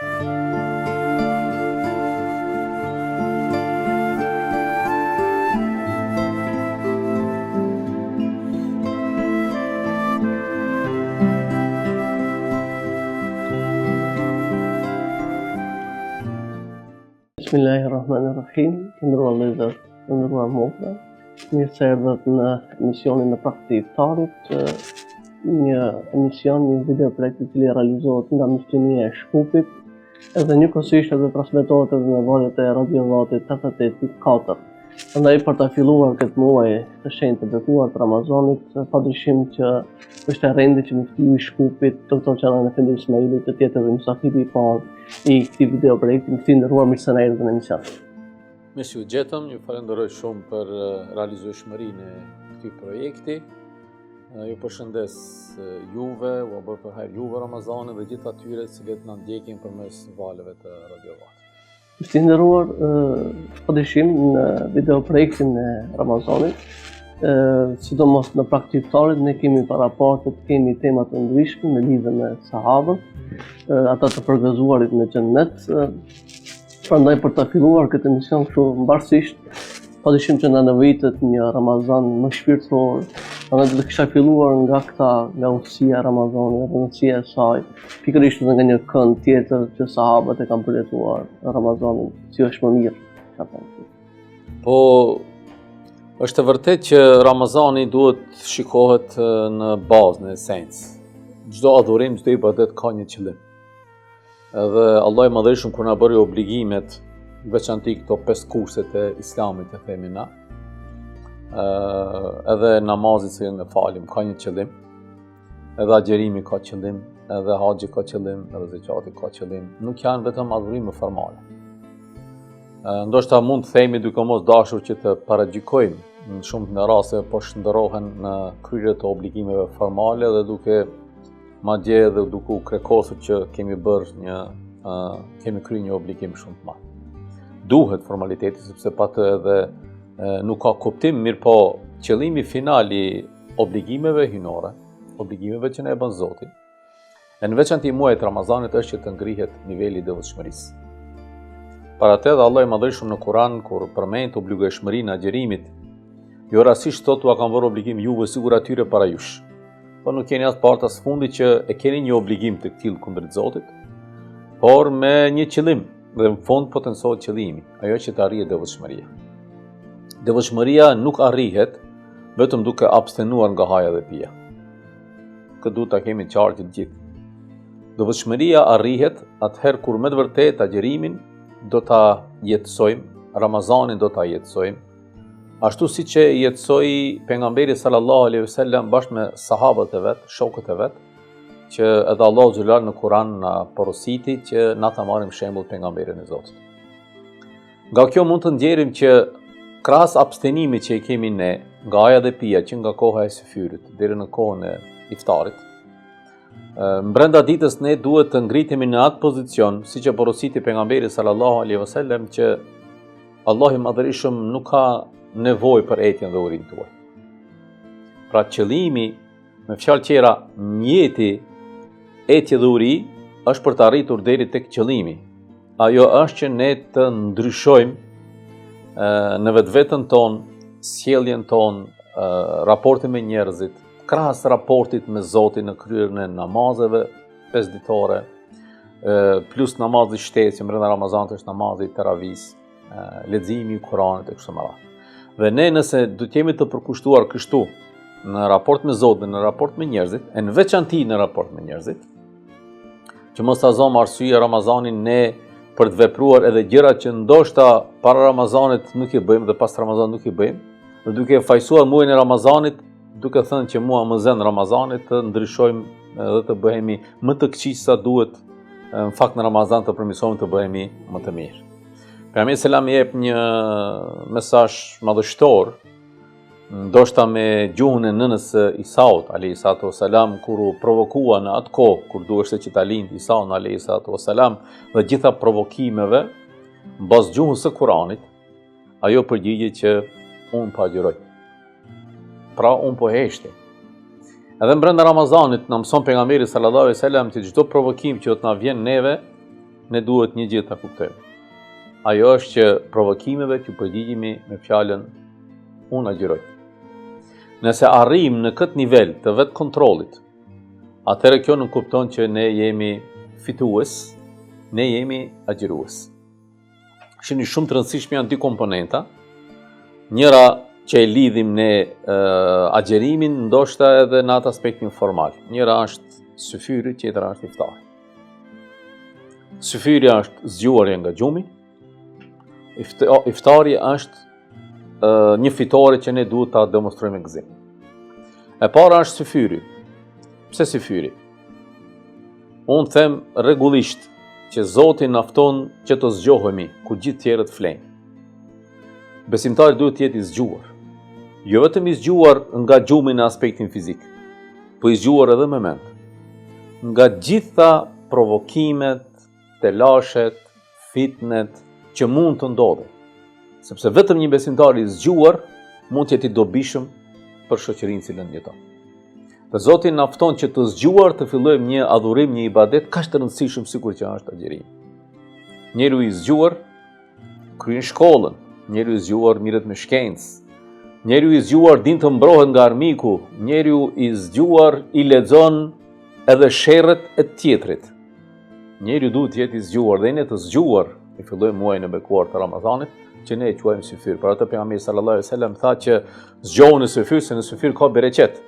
Bismillahirrahmanirrahim, të ndëruar vëllezër, të ndëruar motra. Mirë se erdhët në emisionin në Praktikë të Iftarit, një emision, një video projekt I cili realizohet nga Mishtënia e Shkupit, edhe njëkohësisht edhe transmetohet edhe në valët e Radio Vatit 88.4. Prandaj për ta filluar këtë muaj të shenjtë të bekuar të Ramazanit, padyshim që është e rëndë që Mishtënia e Shkupit, Dr. Canan Efendi Ismaili, të jetë edhe mysafiri I parë I këtij video projekti, të nderuar mirë se na erdhën në emision. Mirë ju gjetëm, ju falenderoj shumë për realizueshmërinë e këtij projekti. Ju përshëndes juve, u bë për hajër juve Ramazanit dhe gjithë atyre që na ndjekin përmes valëve të Radio Vatit. Të nderuar, padyshim në video projektin e Ramazanit, sidomos në Praktikë të Iftarit, ne kemi paraporte, kemi tema të ndryshme në lidhje me sahabët, ata të përgëzuarit në xhennet. Prandaj për ta filluar këtë emision kështu mbarësisht, padyshim që na nevojitet një Ramazan më shpirtëror. Prandaj do të kisha filluar nga udhësia e Ramazanit, rëndësia e saj, pikërisht edhe nga një kënd tjetër që sahabët e kanë përjetuar Ramazanin, si është më mirë. Po është e vërtetë që Ramazani duhet shikohet në bazë, në esencë. Çdo adhurim, çdo ibadet ka një qëllim. Edhe Allah I Madhërisht kur na bëri obligimet, veçanti këto 5 kurset e Islamit e themi na, edhe namazit që ne falim ka një qëllim, edhe agjerimi ka qëllim, edhe haxhi ka qëllim, edhe zekati ka qëllim. Nuk janë vetëm adhurime formale. Ndoshta mund të themi duke mos dashur që të paragjykojmë në shumë në raste po shndërrohen në kryerje të obligimeve formale dhe duke madje edhe duke u krekosur që kemi bërë kemi kryer një obligim shumë të madh. Duhet formaliteti sepse pa të edhe nuk ka kuptim, mirë po qëllimi final I obligimeve hynore, obligimeve që ne e bën Zoti, në veçantë I muajit Ramazanit është që të ngrihet niveli I devotshmërisë. Para të dhe Allah I Madhërisht në Kur'an kur përmend obligojshmërinë e agjerimit, jo rastisht thotë ua kanë bërë obligim juve sigur atyre para jush. Po nuk keni as partë as fundi që e keni një obligim të tillë kundrejt Zotit, por me një qëllim dhe në fund potencohet qëllimi, ajo që të arrihet devotshmëria. Devotshmëria nuk arrihet vetëm duke abstenuar nga haja dhe pija. Këtë duhet ta kemi qartë të gjithë. Devotshmëria arrihet atëherë kur me të vërtetë agjerimin do ta jetësojmë, Ramazanin do ta jetësojmë, ashtu siç e jetësoi pejgamberi sallallahu alaihi wasallam bashkë me sahabët e vet, shokët e vet, që edhe Allahu xhelal në Kur'an na porositi që na ta marrim shembull pejgamberin e Zotit. Nga kjo mund të ndjerim që krahas abstenimit që e kemi ne nga haja dhe pija që nga koha e syfyrit deri në kohën e iftarit, brenda ditës ne duhet të ngritemi në atë pozicion, siç e porositi pejgamberi sallallahu alaihi wasallam që Allahu I Madhërisht nuk ka nevojë për etjen dhe urinë tuaj. Pra qëllimi, me fjalë tjera, mjeti etje dhe uri është për të arritur deri tek qëllimi. Ajo është që ne të ndryshojmë në vetveten tonë, sjelljen tonë, raportin me njerëzit, krahas raportit me Zotin në kryerjen e namazeve 5 ditore, plus namazi shtesë, që brenda Ramazanit është namazi Teravis, leximi I Kuranit e kështu me radhë. Dhe ne nëse do të jemi të përkushtuar kështu në raport me Zotin, në raport me njerëzit, e në veçanti në raport me njerëzit, që mos ta zomë arsye Ramazanin ne për të vepruar edhe gjëra që ndoshta para Ramazanit nuk I bëjmë dhe pas Ramazanit nuk I bëjmë, dhe duke fajsuar muajin e Ramazanit, duke thënë që mua më zën Ramazanit, të ndryshojmë edhe të bëhemi më të këqij sa duhet, në fakt në Ramazan të përmirësohemi të bëhemi më të mirë. Pejgamberi selam jep një mesazh madhështor, ndoshta me gjuhën e nënës Isaut alayhi salatu wasalam kur u provokua në atë kohë kur duheshte që ta lindë Isaun alayhi salatu wasalam dhe gjitha provokimeve mbas gjuhës së Kuranit, ajo përgjigje që unë po agjeroj. Pra unë po heshti. Edhe brenda Ramazanit na mëson pejgamberi sallallahu alaihi wasallam që çdo provokim që do të na vjen neve, ne duhet një gjë ta kuptojmë. Ajo është që provokimeve që përgjigjemi me fjalën unë agjeroj. Nëse arrim në këtë nivel të vetë kontrollit, atëherë kjo nuk kupton që ne jemi fitues, ne jemi agjerues. Shihni, shumë të rëndësishme janë dy komponenta. Njëra që e lidhim ne agjerimin, ndoshta edhe në atë aspektin formal. Njëra është syfyri, tjetra është iftari. Syfyri është zgjuarja nga gjumi, iftari është një fitore që ne duhet ta demonstrojmë me gëzim. E para është syfyri. Pse syfyri? Unë them rregullisht që Zoti na fton që të zgjohemi kur gjithë tjerët flejnë. Besimtari duhet të jetë i zgjuar. Jo vetëm i zgjuar nga gjumi në aspektin fizik, po i zgjuar edhe me mend. Nga gjitha provokimet, telashet, fitnet që mund të ndodhin. Sepse vetëm një besimtar i zgjuar mund të jetë i dobishëm për shoqërinë cilën jeton. Dhe Zoti na fton që të zgjuar të fillojmë një adhurim, një ibadet kaq të rëndësishëm sikur që është agjerimi. Njeriu i zgjuar kryen shkollën, njeriu i zgjuar mirret me shkencë, njeriu i zgjuar din të mbrohet nga armiku, njeriu i zgjuar i lexon edhe sherrët e tjetrit. Njeriu duhet të jetë i zgjuar dhe ne të zgjuar i fillojmë muajin e bekuar të Ramazanit, që ne e quajmë syfyr. Për atë pejgamberi sallallahu alajhi wasallam tha që zgjohuni në syfyr, se në syfyr ka bereqet.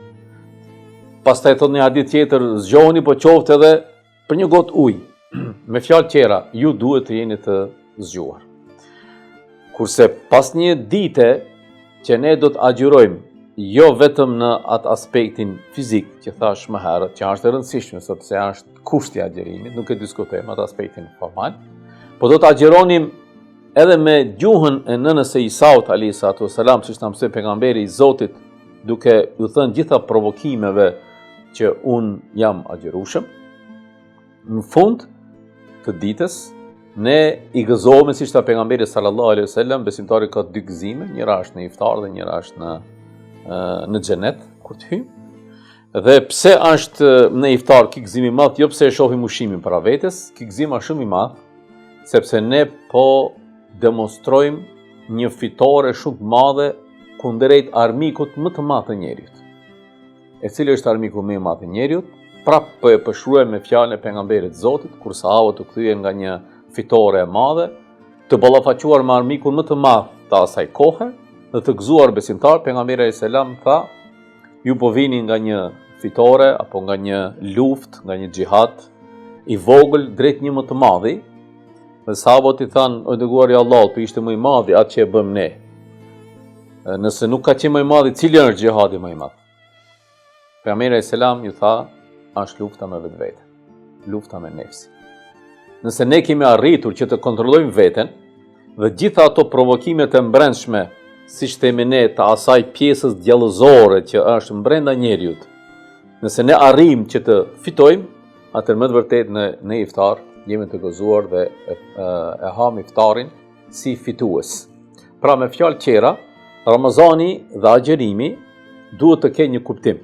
Pastaj thot një hadith tjetër, zgjohuni po qoftë edhe për një gotë ujë. Me fjalë tjera, ju duhet të jeni të zgjuar. Kurse pas një dite që ne do të agjërojmë, jo vetëm në atë aspektin fizik që thash më herët, që është e rëndësishme sepse është kushti i agjerimit, nuk e diskutojmë atë aspektin formal, po do të agjeronim edhe me gjuhën e nënës së Isaut alayhis salam, siç na mësoi pejgamberi i Zotit, duke u thënë gjitha provokimeve që un jam agjerueshëm. Në fund të ditës ne i gëzohemi siç tha pejgamberi sallallahu alaihi wasallam, besimtari ka dy gëzime, njëra është në iftar dhe njëra është në xhenet kur të hyjë. Dhe pse është në iftar ky gëzim i madh, jo pse e shohim ushimin para vetes, ky gëzim është shumë i madh, sepse ne po demonstrojmë një fitore shumë të madhe kundrejt armikut më të madh të njerëzit. E cili është armiku më i madh i njerëzit? Prapë po e përshkruajmë me fjalën e pejgamberit të Zotit, kur sahabët u kthyen nga një fitore e madhe, të ballafaquar me armikun më të madh të asaj kohe, dhe të gëzuar besimtar, pejgamberi alayhis salam tha, ju po vini nga një fitore apo nga një luftë, nga një xhihad i vogël drejt një më të madhi. Dhe sahabët i thanë, o dërguari i Allahut, po ishte më i madhi atë që e bëm ne. Nëse nuk ka qenë më i madhi, cili është xhihadi më i madh? Pejgamberi alayhis salam ju tha, është lufta me vetveten, lufta me nefsin. Nëse ne kemi arritur që të kontrollojmë veten dhe gjitha ato provokimet e mbrendshme, siç themi ne, të asaj pjesës djallëzore që është brenda njeriut, nëse ne arrim që të fitojmë, atëherë më të vërtetë në iftar jemi të gëzuar dhe e ham iftarin si fitues. Pra me fjalë tjera, Ramazani dhe agjerimi duhet të kenë një kuptim.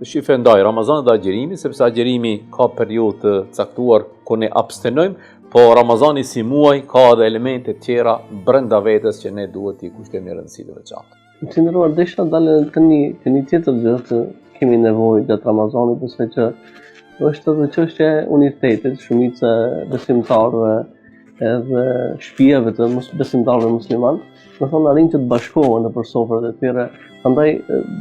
Shife ndaj Ramazani dhe agjerimi, sepse agjerimi ka periudhë të caktuar ku ne abstenojmë, po Ramazani si muaj ka edhe elemente tjera brenda vetes që ne duhet t'i kushtojmë rëndësi të veçantë. Të nderuar, desha dalë të një tjetër gjë që kemi nevojë gjatë Ramazanit, pse që është edhe çështja e unitetit, shumica besimtarëve edhe shtëpive të besimtarëve musliman, do thonë arrin që të bashkohen nëpër sofrat e tyre. Prandaj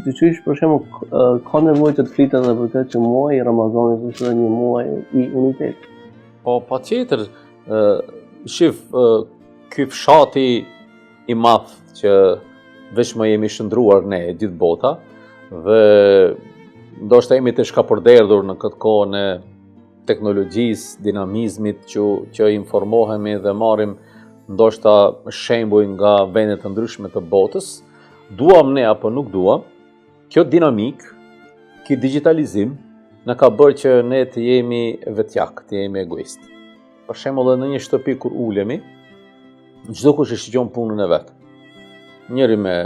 dyqysh për shembull ka nevojë që të flitet edhe për këtë që muaji i Ramazanit është edhe një muaj i unitetit. Po patjetër, shif ky fshati i madh që veç më jemi shndruar ne gjithë bota dhe ndoshta jemi të shkapërderdhur në këtë kohën e teknologjisë, dinamizmit që informohemi dhe marrim ndoshta shembuj nga vende të ndryshme të botës, duam ne apo nuk duam, kjo dinamik, ky digitalizim na ka bërë që ne të jemi vetjak, të jemi egoist. Për shembull, në një shtëpi kur ulemi, çdo kush e shqyrton punën e vet. Njëri me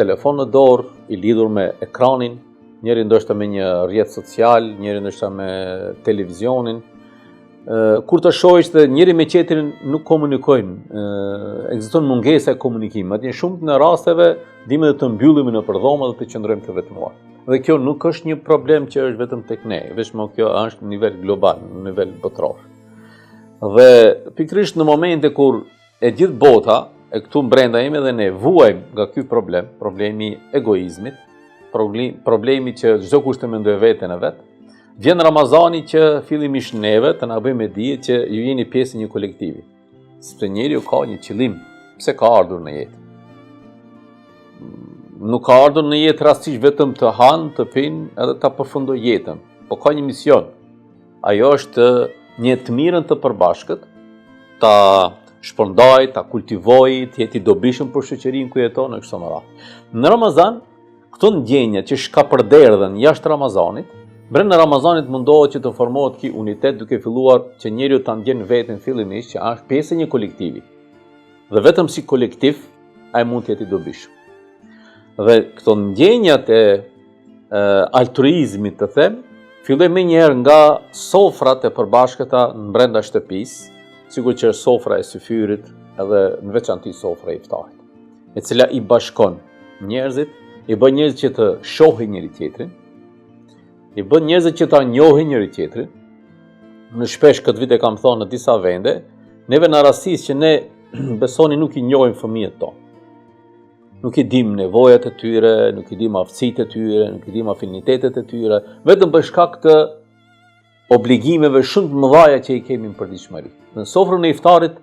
telefon në dorë, i lidhur me ekranin, njëri ndoshta me një rrjet social, njëri ndoshta me televizionin. kur të shohësh të njëri me tjetrin nuk komunikojnë, ekziston mungesa e komunikimit. Atje shumë në rasteve dimë të mbyllim në përdhoma dhe të qëndrojmë të vetmuar. Dhe kjo nuk është një problem që është vetëm tek ne, vetëm kjo është në nivel global, në nivel botror. Dhe pikërisht në momente kur e gjithë bota, e këtu brenda jemi dhe ne vuajmë nga ky problem, problemi egoizmit, problemi që çdo kush të mendojë veten e vet, vjen Ramazani që fillimisht neve të na bëjmë dije që ju jeni pjesë e një kolektivi. Sepse njeriu ka një qëllim, pse ka ardhur në jetë. Nuk ka ardhur në jetë rastësisht vetëm të hanë, të pinë edhe ta përfundoj jetën, po ka një mision. Ajo është një të mirën të përbashkët, ta shpërndaj, ta kultivoj, të jeti dobishëm për shoqërinë ku jeton në kështu me radhë. Në Ramazan, këto ndjenja që shkapërderdhen jashtë Ramazanit, brenda Ramazanit mundohet që të formohet ky unitet duke filluar që njeriu ta ndjen veten fillimisht që është pjesë e një kolektivi. Dhe vetëm si kolektiv ai mund të jetë i dobishëm. Dhe këto ndjenjat e altruizmit të them, fillojnë menjëherë nga sofrat e përbashkëta në brenda shtëpisë, sikur që është sofra e syfyrit edhe në veçanti sofra e iftarit, e cila i bashkon njerëzit, i bën njerëzit që të shohin njëri tjetrin, i bën njerëzit që ta njohin njëri tjetrin. Në shpesh këtë vit e kam thonë në disa vende, neve në rastis që ne besoni nuk i njohim fëmijët tonë. Nuk i dim nevojat e tyre, nuk i dim aftësitë e tyre, nuk i dim afinitetet e tyre, vetëm për shkak të obligimeve shumë të mëdha që i kemi në përditshmëri. Në sofrën e iftarit,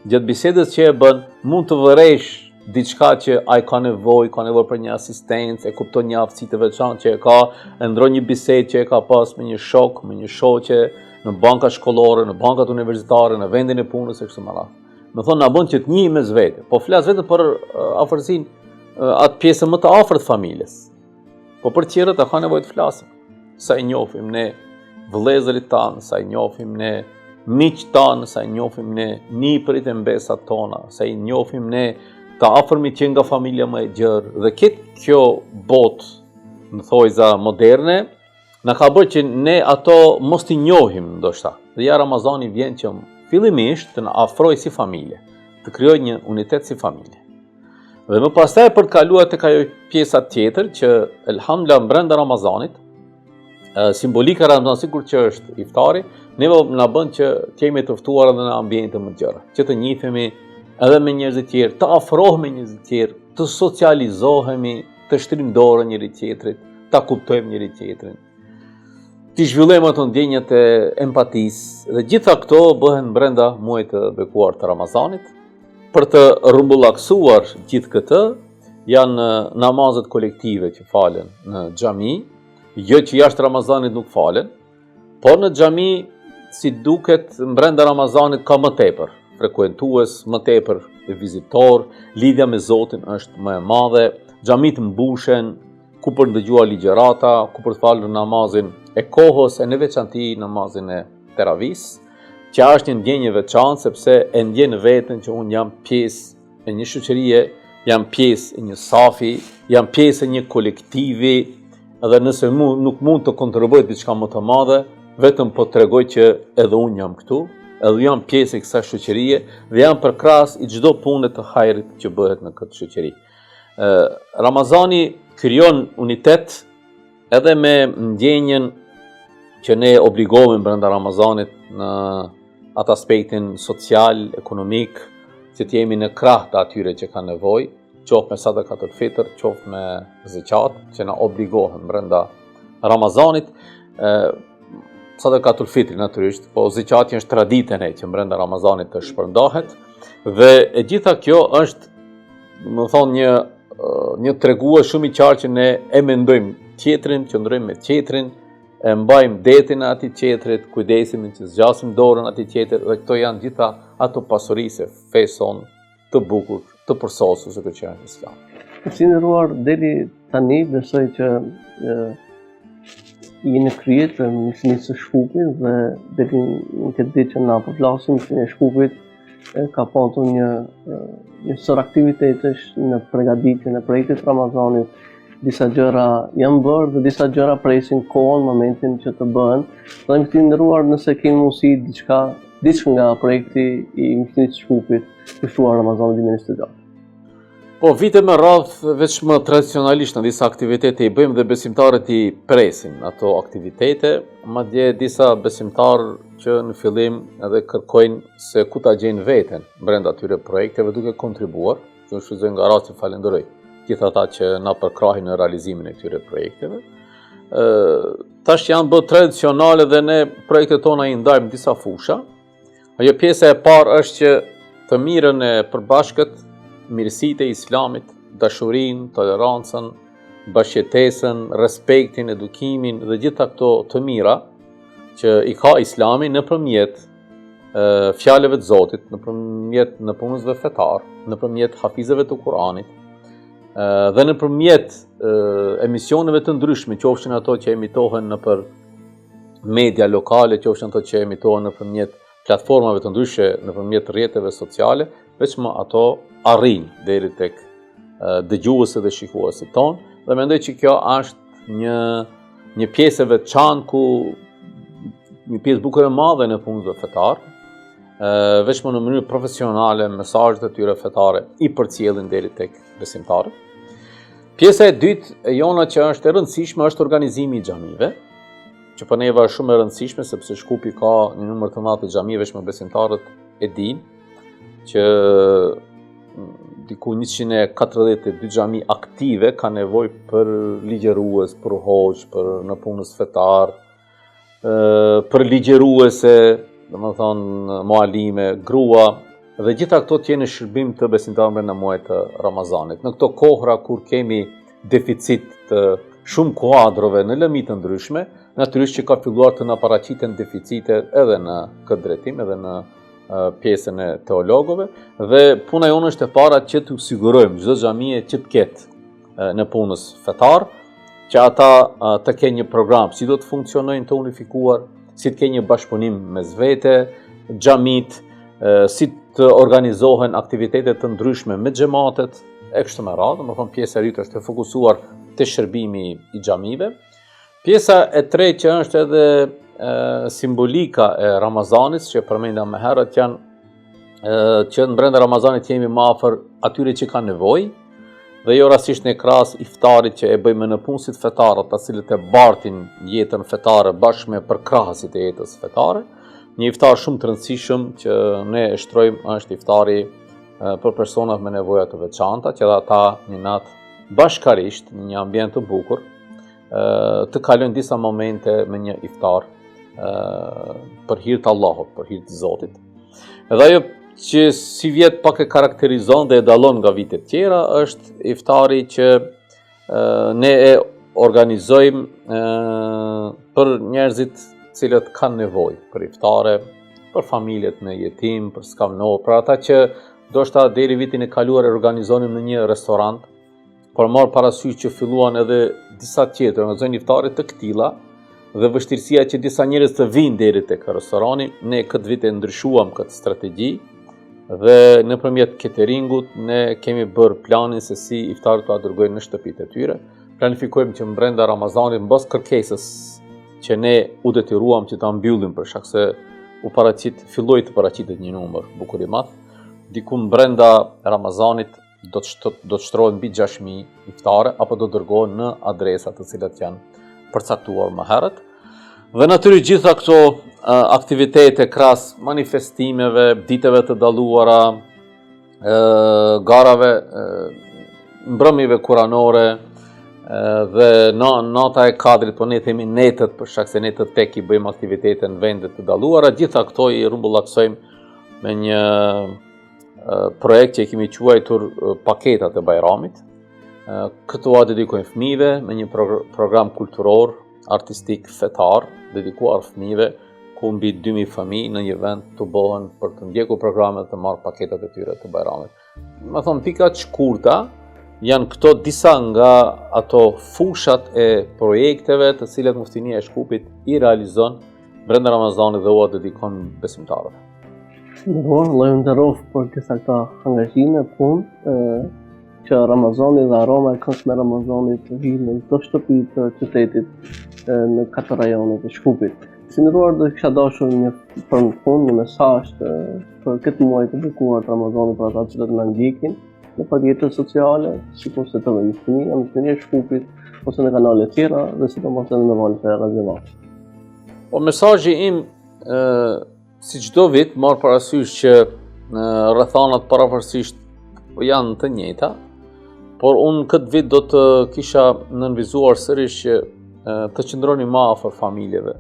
gjatë bisedës që e bën, mund të vëresh diçka që ai ka nevojë për një asistencë, e kupton një aftësi të veçantë që e ka, e ndron një bisedë që e ka pas me një shok, me një shoqe, në banka shkollore, në bankat universitare, në vendin e punës e kështu me radhë. Më thonë na bën që të njihim mes vete, po flas vetëm për afërsinë, atë pjesën më të afërt familjes. Po për tjerët ka nevojë të flasim. Sa i njohim ne vëllezërit tanë, sa i njohim ne miqtë tanë, sa i njohim ne nipërit e mbesat tona, sa i njohim ne të afërmit që nga familja më e gjerë. Dhe kjo botë, në thojza moderne, na ka bërë që ne ato mos t'i njohim ndoshta. Dhe ja Ramazani vjen që fillimisht të na afrojë si familje, të krijojë një unitet si familje. Dhe më pastaj për të kaluar tek ajo pjesa tjetër që elhamdullah brenda Ramazanit, simbolika e Ramazanit sikur që është iftari, ne na bën që të jemi të ftuar edhe në ambiente më të gjera, që të njihemi edhe me njerëz të tjerë, të afrohemi me njerëz të tjerë, të socializohemi, të shtrim dorën njëri tjetrit, ta kuptojmë njëri tjetrin, të zhvillojmë ato ndjenjat e empatisë, dhe gjitha këto bëhen brenda muajit të bekuar të Ramazanit. Për të rrumbullaksuar gjithë këtë, janë namazet kolektive që falen në xhami, jo që jashtë Ramazanit nuk falen, por në xhami si duket brenda Ramazanit ka më tepër frekuentues, më tepër vizitor, lidhja me Zotin është më e madhe, xhamit mbushen, ku për ndëgjuar ligjërata, ku për të falur namazin e kohës, e në veçanti namazin e teravis, që është një ndjenjë veçantë sepse e ndjen veten që unë jam pjesë e një shoqërie, jam pjesë e një safi, jam pjesë e një kolektivi, edhe nëse nuk mund të kontribuoj diçka më të madhe, vetëm po tregoj që edhe unë jam këtu, edhe jam pjesë e kësaj shoqërie dhe jam përkrahas i çdo pune të hajrit që bëhet në këtë shoqëri. Ramazani krijon unitet edhe me ndjenjën që ne obligohemi brenda Ramazanit në atë aspektin social, ekonomik, që të jemi në krah të atyre që kanë nevojë, qoftë me sadakatul fitr, qoftë me zeqat, që na obligohen brenda Ramazanit. Sadakatul fitri natyrisht, po zeqati është traditën e që brenda Ramazanit të shpërndahet, dhe e gjitha kjo është, më thonë, një tregues shumë i qartë që ne e mendojmë tjetrin, që ndrojmë me tjetrin, e mbajmë detin e atij tjetrit, kujdesim që zgjasim dorën atij tjetrit, dhe këto janë gjitha ato pasuri se feson të bukur, të përsosur se që janë islam. Si nderuar deri tani, besoj që jeni kryer të misionisë së Shkupit dhe deri në këtë ditë që na po flasim se Shkupit ka pasur një sër aktivitetesh në përgatitjen e projektit Ramazanit, disa gjëra janë bërë dhe disa gjëra presin kohën, momentin që të bëhen. Dhe më të nderuar nëse kemi mundësi diçka nga projekti i Mishënisë së Shkupit, i shuar Ramazanit 2024. Po, vite me radhë, veç më tradicionalisht në disa aktivitete i bëjmë dhe besimtarët i presin ato aktivitete, madje disa besimtarë që në fillim edhe kërkojnë se ku ta gjejnë veten brenda atyre projekteve duke kontribuar, që unë shfrytëzoj nga rasti falenderoj gjithë ata që na përkrahin në realizimin e këtyre projekteve. Tash janë bërë tradicionale dhe ne projektet tona i ndajmë disa fusha. Ajo pjesa e parë është që të mirën e përbashkët, mirësitë e Islamit, dashurinë, tolerancën, bashkëtesën, respektin, edukimin dhe gjitha këto të mira që i ka Islami nëpërmjet fjalëve të Zotit, nëpërmjet nëpunësve fetar, nëpërmjet hafizëve të Kuranit dhe nëpërmjet emisioneve të ndryshme, qofshin ato që emitohen nëpër media lokale, qofshin ato që emitohen nëpërmjet platformave të ndryshe, nëpërmjet rrjeteve sociale, veçmë ato arrijnë deri tek dëgjuesit dhe shikuesit tonë, dhe mendoj që kjo është një pjesë e veçantë ku një pjesë bukur e madhe në punëve fetar, veçmë në mënyrë profesionale, mesazhet e tyre fetare i përcjellin deri tek besimtarët. Pjesa e dytë e jona që është e rëndësishme është organizimi i xhamive, që për neve është shumë e rëndësishme sepse Shkupi ka një numër të madh të xhamive, veçmë besimtarët e dinë që diku 142 xhami aktive ka nevojë për ligjërues, për hoxh, për nëpunës fetar, për ligjëruese, domethënë mualime, grua, dhe gjitha këto të jenë në shërbim të besimtarëve në muajin të Ramazanit. Në këto kohra kur kemi deficit të shumë kuadrove në lëmi të ndryshme, natyrisht që ka filluar të na paraqiten deficite edhe në këtë drejtim, edhe në pjesën e teologëve, dhe puna jonë është e para që të sigurojmë çdo xhamie që të ketë në punës fetar, që ata të kenë një program si do të funksionojnë të unifikuar, si të kenë një bashkëpunim mes vete, xhamit, si të organizohen aktivitete të ndryshme me xhamatet e kështu me radhë. Domethënë pjesa e dytë është e fokusuar te shërbimi i xhamive. Pjesa e tretë që është edhe simbolika e Ramazanit, që përmenda më herët, janë që në brenda Ramazanit jemi më afër atyre që kanë nevojë, dhe jo rastisht në krahas iftarit që e bëjmë në punësit fetare, ata cilët e bartin jetën fetare bashkë me përkrahasit e jetës fetare. Një iftar shumë të rëndësishëm që ne e shtrojmë është iftari për personat me nevoja të veçanta, që dhe ata një natë bashkarisht në një ambient të bukur të kalojnë disa momente me një iftar për hir të Allahut, për hir të Zotit. Edhe ajo që si vjet pak e karakterizon dhe e dallon nga vitet tjera është iftari që ne e organizojmë për njerëzit cilët kanë nevojë për iftare, për familjet me jetim, për skamnor, për ata që ndoshta deri vitin e kaluar e organizonim në një restorant, por marr parasysh që filluan edhe disa tjetër organizojnë iftare të këtilla, dhe vështirësia që disa njerëz të vinë deri tek restorani, ne këtë vit e ndryshuam këtë strategji dhe nëpërmjet cateringut ne kemi bërë planin se si iftarët ta dërgojnë në shtëpitë e tyre. Planifikojmë që brenda Ramazanit, mbas kërkesës që ne u detyruam që ta mbyllim për shkak se filloi të paraqitet një numër bukur i madh, diku brenda Ramazanit do të shtrohen mbi 6.000 iftare apo do dërgohen në adresa të cilat janë përcaktuar më herët. Dhe natyrisht gjitha këto aktivitete krahas manifestimeve, ditëve të dalluara, garave, mbrëmjeve kuranore dhe nata e kadrit, po ne themi netët për shkak se netët tek i bëjmë aktivitete në vende të dalluara, gjitha këto i rrumbullaksojmë me një projekt që i kemi quajtur paketat e Bajramit. Këto a dedikojmë fëmijëve me një program kulturor, artistik, fetar, dedikuar fëmijëve, ku mbi 2.000 fëmijë në një vend të bëhen për të ndjekur programet dhe marrë paketat e tyre të Bajramit. Më thonë, pikat shkurta janë këto disa nga ato fushat e projekteve të cilat Muftinia e Shkupit i realizon brenda Ramazanit dhe u dedikon besimtarëve. Nderuar, Allahu nderoft për disa këta angazhime, punë. që Ramazani dhe aroma e këndshme e Ramazanit të vinë në çdo shtëpi të qytetit në 4 rajone të Shkupit. Si ndëruar do kisha dashur për në fund një mesazh për këtë muaj të bekuar të Ramazanit për ata që na ndjekin në përjetës sociale, sikur se të fëmijë e Shkupit ose në kanale tjera dhe sidomos edhe në valët e Radio. Po mesazhi im si çdo vit marr parasysh që rrethanat pavarësisht janë të njëjta, por unë këtë vit do të kisha nënvizuar sërish që të qëndroni më afër familjeve.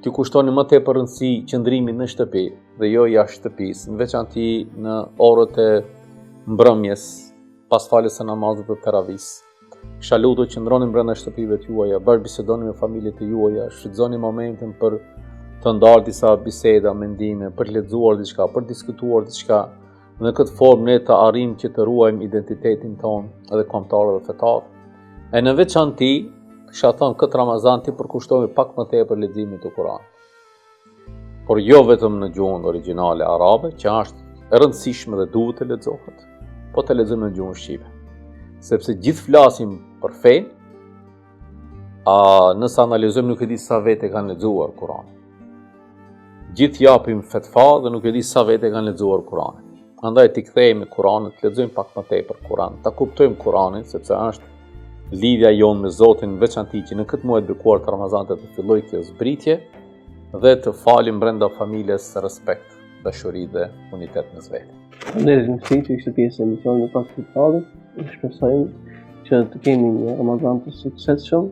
T'ju kushtoni më tepër rëndësi qëndrimit në shtëpi dhe jo jashtë shtëpisë, në veçanti në orët e mbrëmjes, pas faljes së namazit të teravis. Kisha lutur qëndroni brenda shtëpive tuaja, bisedoni me familjet e juaja, shfrytëzoni momentin për të ndarë disa biseda, mendime, për lexuar diçka, për diskutuar diçka. Në këtë formë ne të arrijmë që të ruajmë identitetin tonë edhe kombëtar dhe fetar. E në veçanti, kisha thënë këtë Ramazan ti përkushtohemi pak më tepër leximit të Kuranit. Por jo vetëm në gjuhën origjinale arabe, që është e rëndësishme dhe duhet të lexohet, po të lexojmë në gjuhën shqipe. Sepse gjithë flasim për fe, nëse analizojmë nuk e di sa vete kanë lexuar Kuranin. Gjithë japim fetva dhe nuk e di sa vete kanë lexuar Kuranin. Andaj t'i kthehemi Kuranit, të lexojmë pak më tepër Kur'an, ta kuptojmë Kuranin sepse është lidhja jonë me Zotin, veçanti që në këtë muaj të bekuar të Ramazanit të fillojë kjo zbritje dhe të falim brenda familjes respekt, dashuri dhe unitet mes vetë. Faleminderit që ishte pjesë e emisionit të pastë. Shpresojmë që të kemi një Ramazan të suksesshëm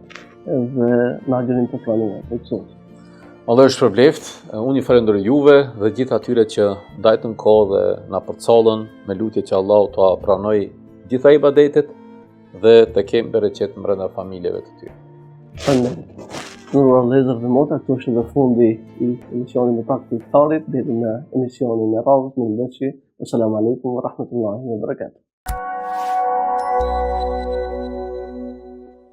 dhe na gjërin të planuar të Zotit. Allah është përbleft, unë i falenderoj juve dhe gjithë atyre që dajtën kohë dhe na përcallën me lutje që Allah t'ua pranoj gjitha ibadetet dhe të kemë bereqet brenda familjeve të tyre. Faleminderit. Nderuar vëllezër dhe motra, këtu është edhe fundi i emisionit të Pakti Iftarit, deri në emisionin e radhës, mirëmbëjtje. Assalamu alaikum wa rahmatullahi wa barakatuh.